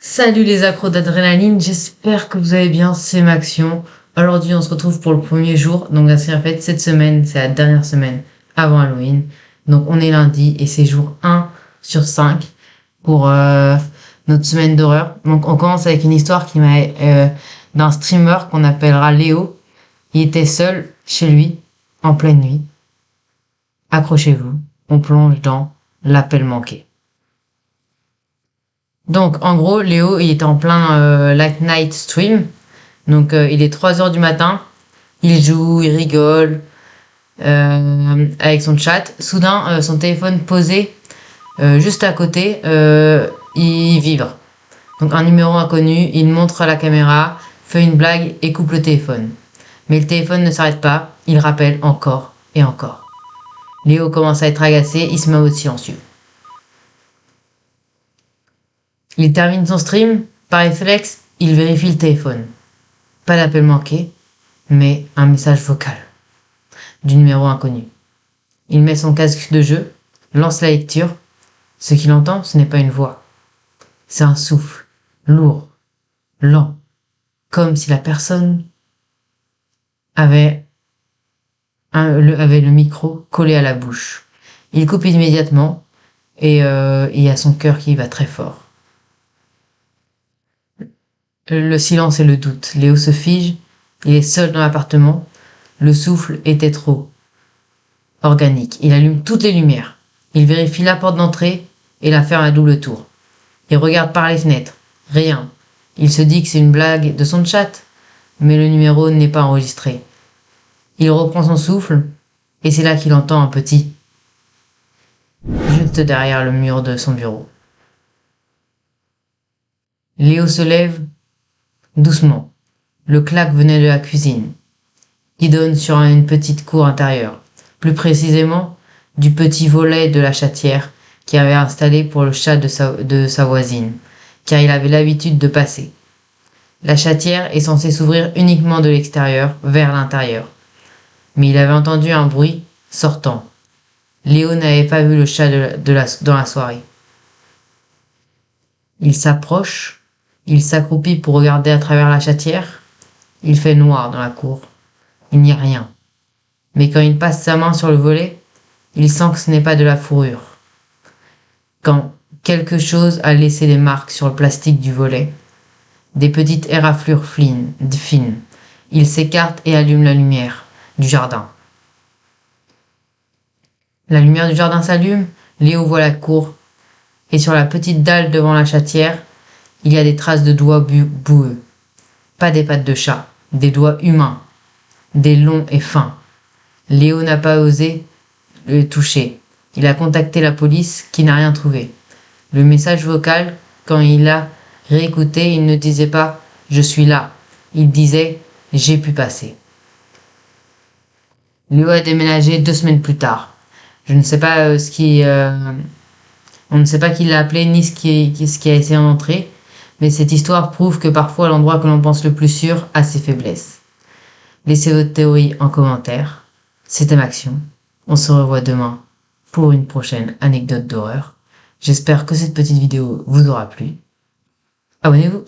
Salut les accros d'adrénaline, j'espère que vous allez bien, c'est Maxion. Aujourd'hui on se retrouve pour le premier jour, donc en fait cette semaine c'est la dernière semaine avant Halloween. Donc on est lundi et c'est jour 1 sur 5 pour notre semaine d'horreur. Donc on commence avec une histoire d'un streamer qu'on appellera Léo. Il était seul chez lui en pleine nuit. Accrochez-vous, on plonge dans l'appel manqué. Donc, en gros, Léo, il était en plein late night stream. Donc, il est 3 heures du matin. Il joue, il rigole avec son chat. Soudain, son téléphone posé juste à côté, il vibre. Donc, un numéro inconnu, il montre à la caméra, fait une blague et coupe le téléphone. Mais le téléphone ne s'arrête pas, il rappelle encore et encore. Léo commence à être agacé, il se met au mode silencieux. Il termine son stream, par réflexe, il vérifie le téléphone. Pas d'appel manqué, mais un message vocal du numéro inconnu. Il met son casque de jeu, lance la lecture. Ce qu'il entend, ce n'est pas une voix. C'est un souffle, lourd, lent, comme si la personne avait le micro collé à la bouche. Il coupe immédiatement et il y a son cœur qui bat très fort. Le silence et le doute. Léo se fige, il est seul dans l'appartement. Le souffle était trop organique. Il allume toutes les lumières. Il vérifie la porte d'entrée et la ferme à double tour. Il regarde par les fenêtres. Rien. Il se dit que c'est une blague de son chat, mais le numéro n'est pas enregistré. Il reprend son souffle et c'est là qu'il entend un petit juste derrière le mur de son bureau. Léo se lève doucement. Le claque venait de la cuisine, qui donne sur une petite cour intérieure, plus précisément du petit volet de la chatière qu'il avait installé pour le chat de sa voisine, car il avait l'habitude de passer. La chatière est censée s'ouvrir uniquement de l'extérieur vers l'intérieur, mais il avait entendu un bruit sortant. Léo n'avait pas vu le chat dans la soirée. Il s'approche. Il s'accroupit pour regarder à travers la chatière. Il fait noir dans la cour. Il n'y a rien. Mais quand il passe sa main sur le volet, il sent que ce n'est pas de la fourrure. Quand quelque chose a laissé des marques sur le plastique du volet, des petites éraflures fines, il s'écarte et allume la lumière du jardin. La lumière du jardin s'allume, Léo voit la cour, et sur la petite dalle devant la chatière, il y a des traces de doigts boueux. Pas des pattes de chat, des doigts humains, des longs et fins. Léo n'a pas osé le toucher. Il a contacté la police qui n'a rien trouvé. Le message vocal, quand il l'a réécouté, il ne disait pas « je suis là », il disait « j'ai pu passer ». Léo a déménagé 2 semaines plus tard. Je ne sais pas on ne sait pas qui l'a appelé ni ce qui a essayé d'entrer. Mais cette histoire prouve que parfois l'endroit que l'on pense le plus sûr a ses faiblesses. Laissez votre théorie en commentaire. C'était Maxion. On se revoit demain pour une prochaine anecdote d'horreur. J'espère que cette petite vidéo vous aura plu. Abonnez-vous.